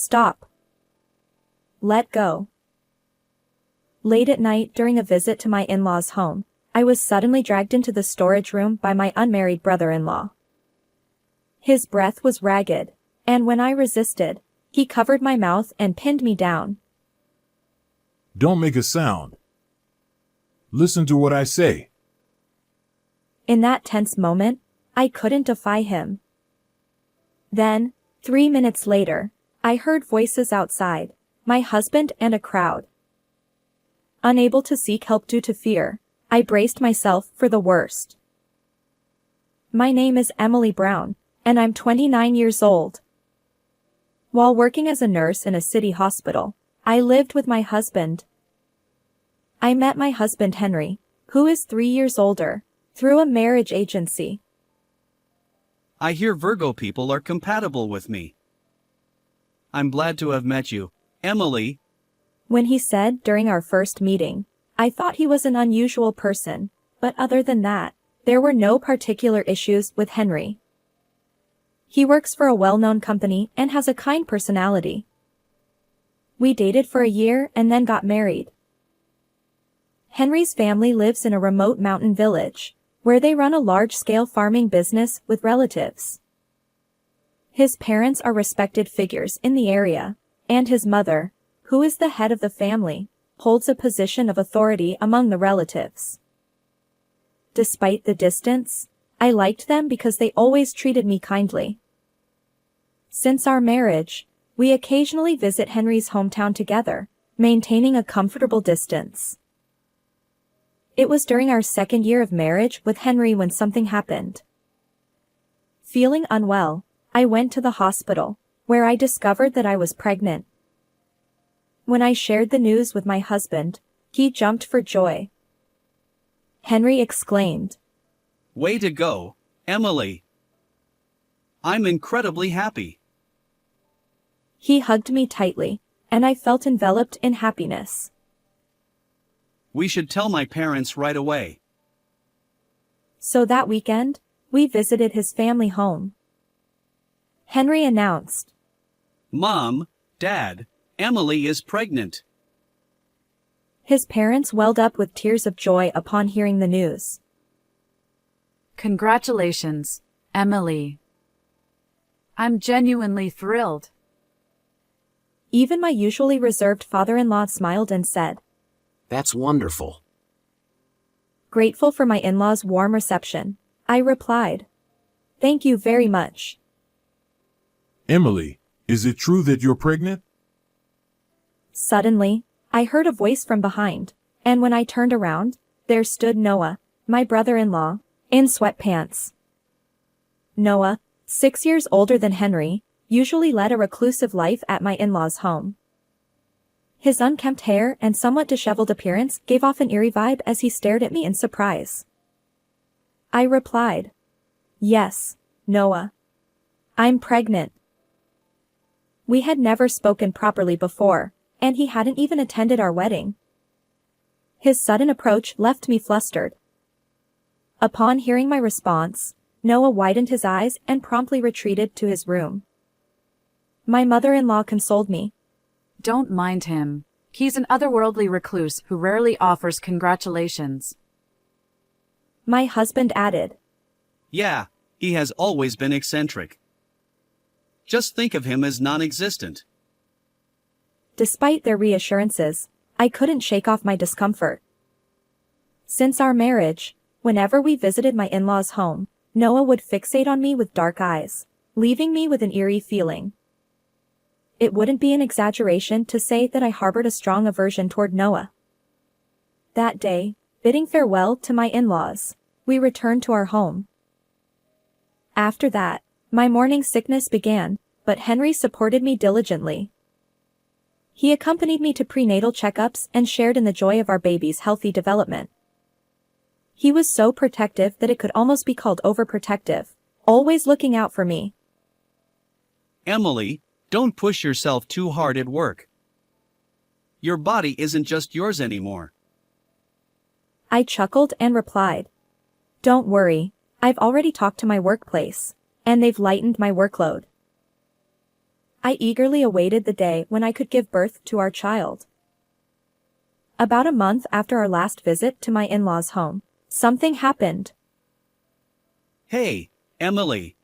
Stop. Let go. Late at night during a visit to my in-laws' home, I was suddenly dragged into the storage room by my unmarried brother-in-law. His breath was ragged, and when I resisted, he covered my mouth and pinned me down. Don't make a sound. Listen to what I say. In that tense moment, I couldn't defy him. Then, 3 minutes later, I heard voices outside, my husband and a crowd. Unable to seek help due to fear, I braced myself for the worst. My name is Emily Brown, and I'm 29 years old. While working as a nurse in a city hospital, I lived with my husband. I met my husband Henry, who is 3 years older, through a marriage agency. I hear Virgo people are compatible with me. I'm glad to have met you, Emily. When he said during our first meeting, I thought he was an unusual person, but other than that, there were no particular issues with Henry. He works for a well-known company and has a kind personality. We dated for a year and then got married. Henry's family lives in a remote mountain village, where they run a large-scale farming business with relatives. His parents are respected figures in the area, and his mother, who is the head of the family, holds a position of authority among the relatives. Despite the distance, I liked them because they always treated me kindly. Since our marriage, we occasionally visit Henry's hometown together, maintaining a comfortable distance. It was during our second year of marriage with Henry when something happened. Feeling unwell, I went to the hospital, where I discovered that I was pregnant. When I shared the news with my husband, he jumped for joy. Henry exclaimed, Way to go, Emily. I'm incredibly happy. He hugged me tightly, and I felt enveloped in happiness. We should tell my parents right away. So that weekend, we visited his family home. Henry announced, Mom, Dad, Emily is pregnant. His parents welled up with tears of joy upon hearing the news. Congratulations, Emily. I'm genuinely thrilled. Even my usually reserved father-in-law smiled and said, That's wonderful. Grateful for my in-laws' warm reception, I replied, Thank you very much. Emily, is it true that you're pregnant? Suddenly, I heard a voice from behind, and when I turned around, there stood Noah, my brother-in-law, in sweatpants. Noah, 6 years older than Henry, usually led a reclusive life at my in-laws' home. His unkempt hair and somewhat disheveled appearance gave off an eerie vibe as he stared at me in surprise. I replied, Yes, Noah. I'm pregnant. We had never spoken properly before, and he hadn't even attended our wedding. His sudden approach left me flustered. Upon hearing my response, Noah widened his eyes and promptly retreated to his room. My mother-in-law consoled me. Don't mind him. He's an otherworldly recluse who rarely offers congratulations. My husband added, Yeah, he has always been eccentric. Just think of him as non-existent. Despite their reassurances, I couldn't shake off my discomfort. Since our marriage, whenever we visited my in-laws' home, Noah would fixate on me with dark eyes, leaving me with an eerie feeling. It wouldn't be an exaggeration to say that I harbored a strong aversion toward Noah. That day, bidding farewell to my in-laws, we returned to our home. After that, my morning sickness began, but Henry supported me diligently. He accompanied me to prenatal checkups and shared in the joy of our baby's healthy development. He was so protective that it could almost be called overprotective, always looking out for me. Emily, don't push yourself too hard at work. Your body isn't just yours anymore. I chuckled and replied, Don't worry, I've already talked to my workplace, and they've lightened my workload. I eagerly awaited the day when I could give birth to our child. About a month after our last visit to my in-laws' home, something happened. Hey, Emily.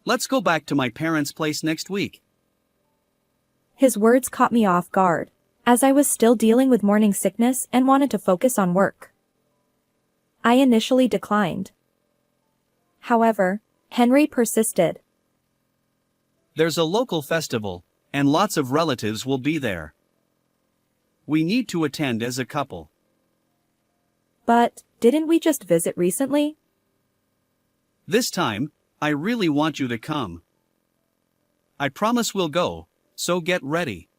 Let's go back to my parents' place next week. His words caught me off guard, as I was still dealing with morning sickness and wanted to focus on work. I initially declined. However, Henry persisted. There's a local festival, and lots of relatives will be there. We need to attend as a couple. But, didn't we just visit recently? This time, I really want you to come. I promise we'll go, so get ready.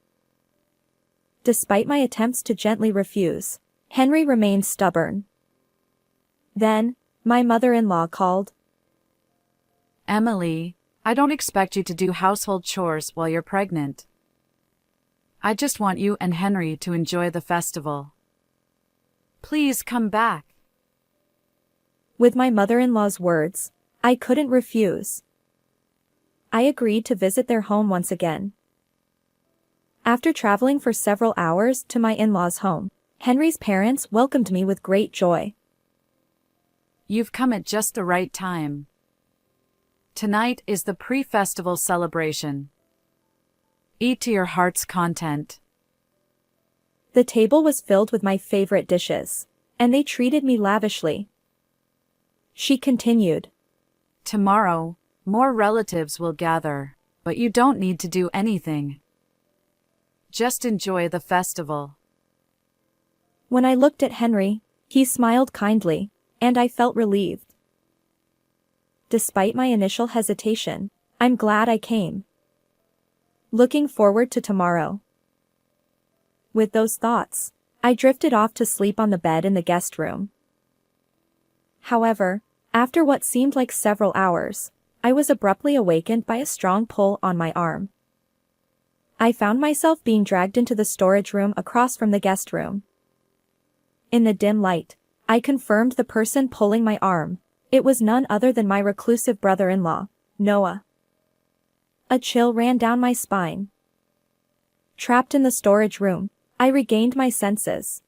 Despite my attempts to gently refuse, Henry remained stubborn. Then, my mother-in-law called. Emily, I don't expect you to do household chores while you're pregnant. I just want you and Henry to enjoy the festival. Please come back. With my mother-in-law's words, I couldn't refuse. I agreed to visit their home once again. After traveling for several hours to my in-laws' home, Henry's parents welcomed me with great joy. You've come at just the right time. Tonight is the pre-festival celebration. Eat to your heart's content. The table was filled with my favorite dishes, and they treated me lavishly. She continued. Tomorrow, more relatives will gather, but you don't need to do anything. Just enjoy the festival. When I looked at Henry, he smiled kindly, and I felt relieved. Despite my initial hesitation, I'm glad I came. Looking forward to tomorrow. With those thoughts, I drifted off to sleep on the bed in the guest room. However, after what seemed like several hours, I was abruptly awakened by a strong pull on my arm. I found myself being dragged into the storage room across from the guest room. In the dim light, I confirmed the person pulling my arm. It was none other than my reclusive brother-in-law, Noah. A chill ran down my spine. Trapped in the storage room, I regained my senses.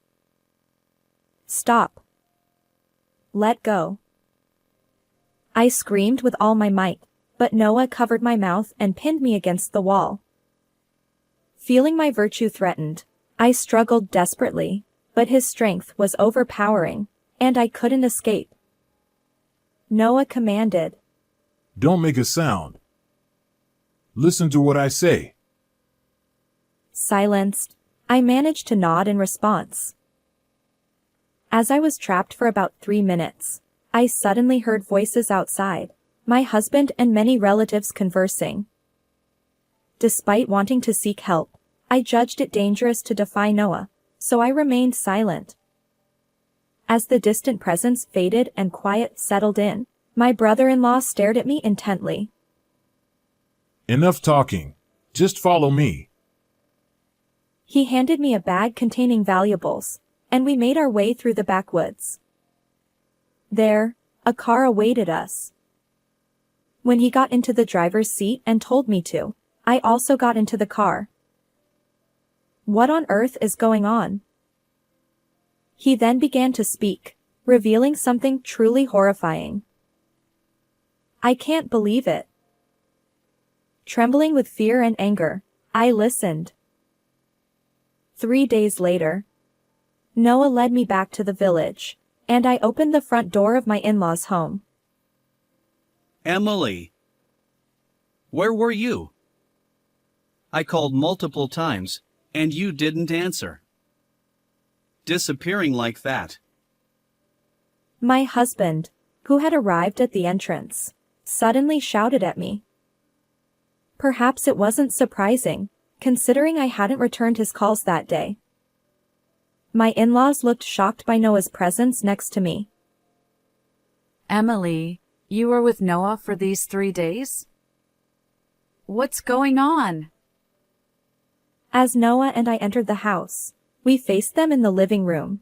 Stop. Let go. I screamed with all my might, but Noah covered my mouth and pinned me against the wall. Feeling my virtue threatened, I struggled desperately, but his strength was overpowering, and I couldn't escape. Noah commanded. Don't make a sound. Listen to what I say. Silenced, I managed to nod in response. As I was trapped for about 3 minutes, I suddenly heard voices outside, my husband and many relatives conversing. Despite wanting to seek help, I judged it dangerous to defy Noah, so I remained silent. As the distant presence faded and quiet settled in, my brother-in-law stared at me intently. Enough talking. Just follow me. He handed me a bag containing valuables, and we made our way through the backwoods. There, a car awaited us. When he got into the driver's seat and told me to, I also got into the car. What on earth is going on? He then began to speak, revealing something truly horrifying. I can't believe it. Trembling with fear and anger, I listened. 3 days later, Noah led me back to the village, and I opened the front door of my in-laws' home. Emily. Where were you? I called multiple times, and you didn't answer. Disappearing like that. My husband, who had arrived at the entrance, suddenly shouted at me. Perhaps it wasn't surprising, considering I hadn't returned his calls that day. My in-laws looked shocked by Noah's presence next to me. Emily, you were with Noah for these 3 days? What's going on? As Noah and I entered the house, we faced them in the living room.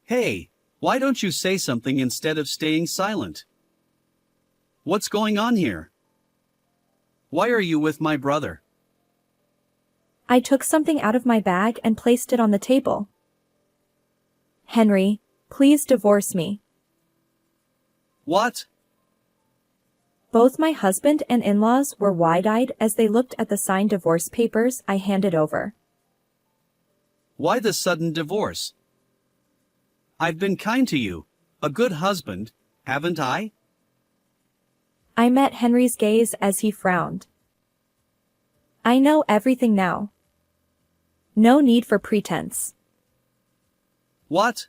Hey, why don't you say something instead of staying silent? What's going on here? Why are you with my brother? I took something out of my bag and placed it on the table. Henry, please divorce me. What? Both my husband and in-laws were wide-eyed as they looked at the signed divorce papers I handed over. Why the sudden divorce? I've been kind to you, a good husband, haven't I? I met Henry's gaze as he frowned. I know everything now. No need for pretense. What?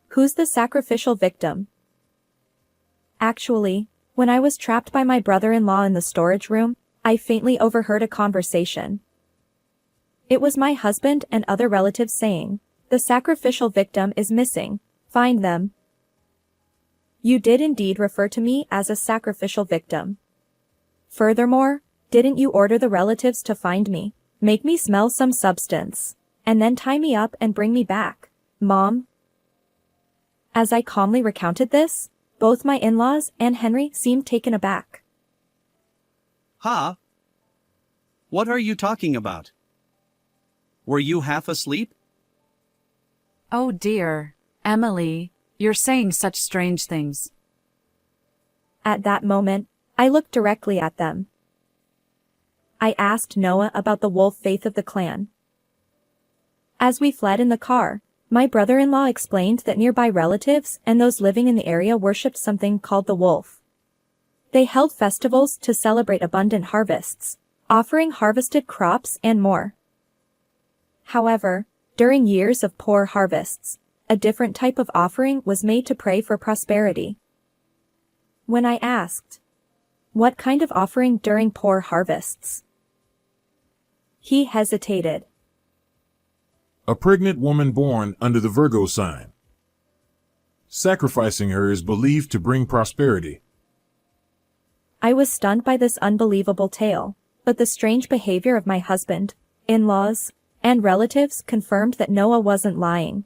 Who's the sacrificial victim? Actually, when I was trapped by my brother-in-law in the storage room, I faintly overheard a conversation. It was my husband and other relatives saying, "The sacrificial victim is missing, find them." You did indeed refer to me as a sacrificial victim. Furthermore, didn't you order the relatives to find me, make me smell some substance, and then tie me up and bring me back, Mom? As I calmly recounted this, both my in-laws and Henry seemed taken aback. Huh? What are you talking about? Were you half asleep? Oh dear, Emily, you're saying such strange things. At that moment, I looked directly at them. I asked Noah about the wolf faith of the clan. As we fled in the car, my brother-in-law explained that nearby relatives and those living in the area worshipped something called the wolf. They held festivals to celebrate abundant harvests, offering harvested crops and more. However, during years of poor harvests, a different type of offering was made to pray for prosperity. When I asked, "What kind of offering during poor harvests?" he hesitated. A pregnant woman born under the Virgo sign. Sacrificing her is believed to bring prosperity. I was stunned by this unbelievable tale, but the strange behavior of my husband, in-laws, and relatives confirmed that Noah wasn't lying.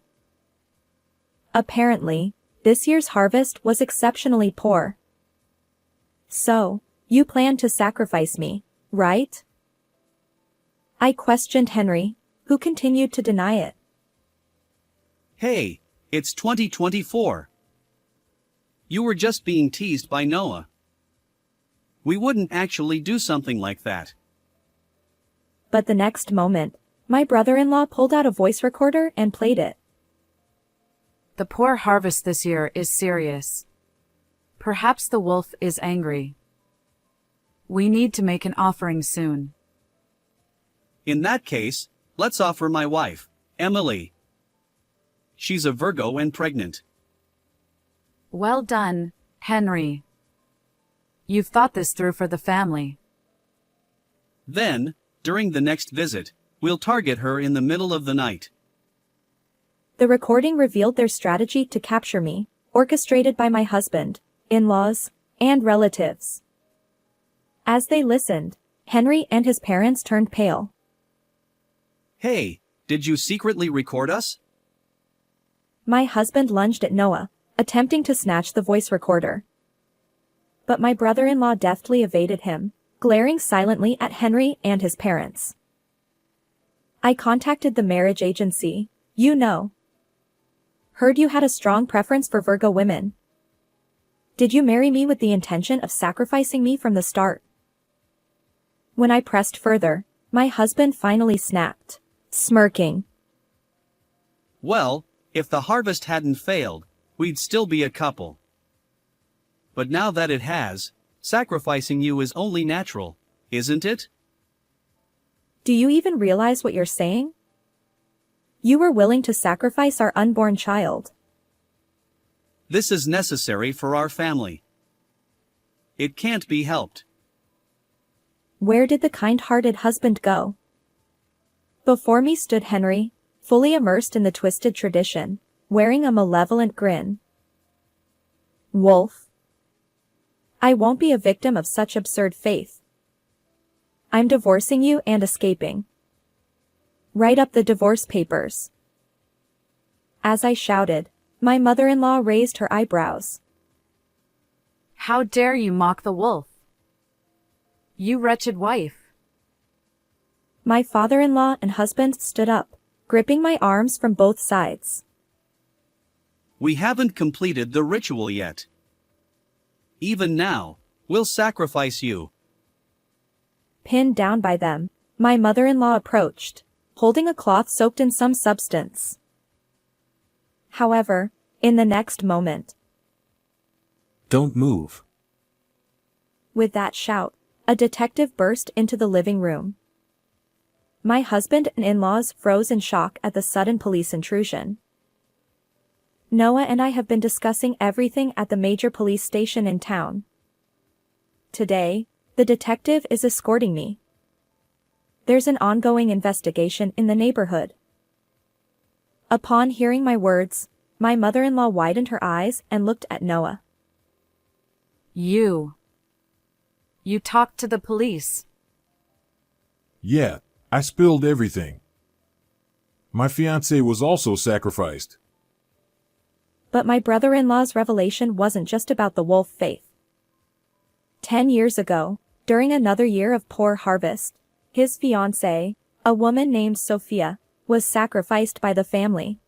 Apparently, this year's harvest was exceptionally poor. So, you plan to sacrifice me, right? I questioned Henry, who continued to deny it. Hey, it's 2024. You were just being teased by Noah. We wouldn't actually do something like that. But the next moment, my brother-in-law pulled out a voice recorder and played it. The poor harvest this year is serious. Perhaps the wolf is angry. We need to make an offering soon. In that case, let's offer my wife, Emily. She's a Virgo and pregnant. Well done, Henry. You've thought this through for the family. Then, during the next visit, we'll target her in the middle of the night. The recording revealed their strategy to capture me, orchestrated by my husband, in-laws, and relatives. As they listened, Henry and his parents turned pale. Hey, did you secretly record us? My husband lunged at Noah, attempting to snatch the voice recorder. But my brother-in-law deftly evaded him, glaring silently at Henry and his parents. I contacted the marriage agency, you know. Heard you had a strong preference for Virgo women. Did you marry me with the intention of sacrificing me from the start? When I pressed further, my husband finally snapped, smirking. Well, if the harvest hadn't failed, we'd still be a couple. But now that it has, sacrificing you is only natural, isn't it? Do you even realize what you're saying? You were willing to sacrifice our unborn child. This is necessary for our family. It can't be helped. Where did the kind-hearted husband go? Before me stood Henry, fully immersed in the twisted tradition, wearing a malevolent grin. Wolf. I won't be a victim of such absurd faith. I'm divorcing you and escaping. Write up the divorce papers. As I shouted, my mother-in-law raised her eyebrows. How dare you mock the wolf? You wretched wife. My father-in-law and husband stood up, gripping my arms from both sides. We haven't completed the ritual yet. Even now, we'll sacrifice you. Pinned down by them, my mother-in-law approached, holding a cloth soaked in some substance. However, in the next moment, Don't move. with that shout, a detective burst into the living room. My husband and in-laws froze in shock at the sudden police intrusion. Noah and I have been discussing everything at the major police station in town. Today, the detective is escorting me. There's an ongoing investigation in the neighborhood. Upon hearing my words, my mother-in-law widened her eyes and looked at Noah. You talked to the police. Yeah, I spilled everything. My fiancé was also sacrificed. But my brother-in-law's revelation wasn't just about the wolf faith. 10 years ago, during another year of poor harvest, his fiancée, a woman named Sophia, was sacrificed by the family.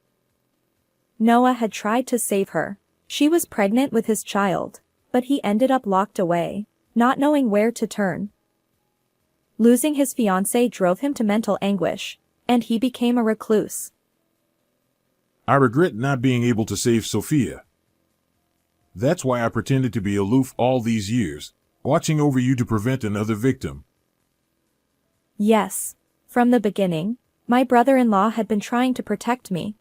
Noah had tried to save her. She was pregnant with his child, but he ended up locked away, not knowing where to turn. Losing his fiancée drove him to mental anguish, and he became a recluse. I regret not being able to save Sophia. That's why I pretended to be aloof all these years, watching over you to prevent another victim. Yes, from the beginning, my brother-in-law had been trying to protect me.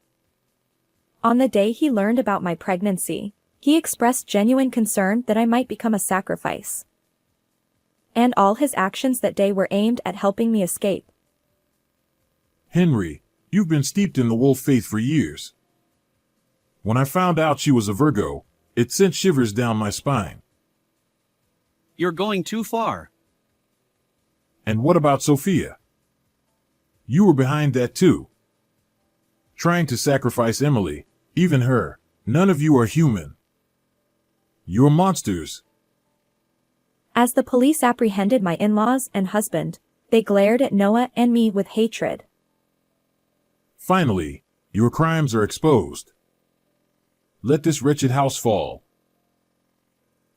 On the day he learned about my pregnancy, he expressed genuine concern that I might become a sacrifice. And all his actions that day were aimed at helping me escape. Henry, you've been steeped in the wolf faith for years. When I found out she was a Virgo, it sent shivers down my spine. You're going too far. And what about Sophia? You were behind that too. Trying to sacrifice Emily, even her. None of you are human. You're monsters. As the police apprehended my in-laws and husband, they glared at Noah and me with hatred. Finally, your crimes are exposed. Let this wretched house fall.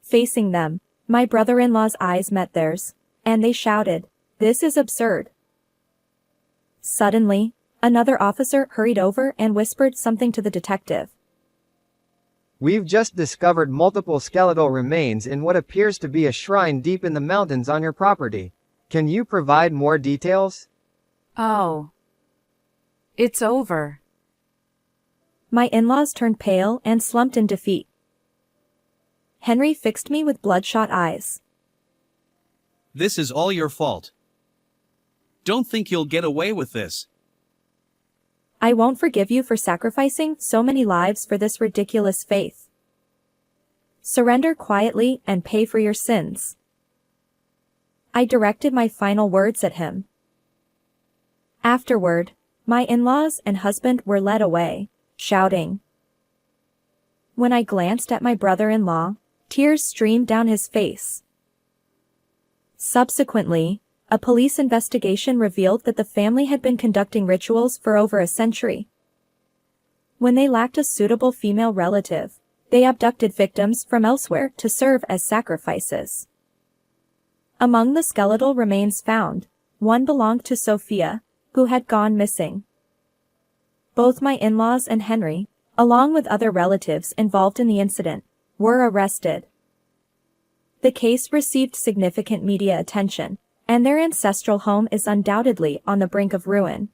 Facing them, my brother-in-law's eyes met theirs, and they shouted, "This is absurd." Suddenly, another officer hurried over and whispered something to the detective. We've just discovered multiple skeletal remains in what appears to be a shrine deep in the mountains on your property. Can you provide more details? Oh. It's over. My in-laws turned pale and slumped in defeat. Henry fixed me with bloodshot eyes. This is all your fault. Don't think you'll get away with this. I won't forgive you for sacrificing so many lives for this ridiculous faith. Surrender quietly and pay for your sins. I directed my final words at him. Afterward, my in-laws and husband were led away, shouting. When I glanced at my brother-in-law, tears streamed down his face. Subsequently, a police investigation revealed that the family had been conducting rituals for over a century. When they lacked a suitable female relative, they abducted victims from elsewhere to serve as sacrifices. Among the skeletal remains found, one belonged to Sophia, who had gone missing. Both my in-laws and Henry, along with other relatives involved in the incident, were arrested. The case received significant media attention, and their ancestral home is undoubtedly on the brink of ruin.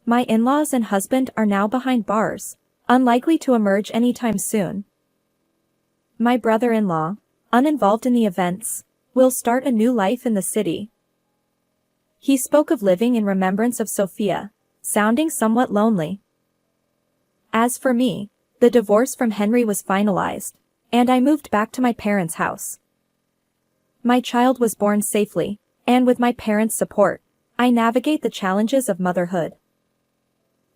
My in-laws and husband are now behind bars, unlikely to emerge anytime soon. My brother-in-law, uninvolved in the events, will start a new life in the city. He spoke of living in remembrance of Sophia, sounding somewhat lonely. As for me, the divorce from Henry was finalized, and I moved back to my parents' house. My child was born safely, and with my parents' support, I navigate the challenges of motherhood.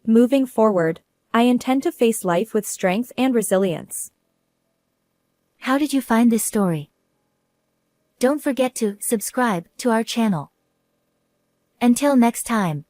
Moving forward, I intend to face life with strength and resilience. How did you find this story? Don't forget to subscribe to our channel. Until next time.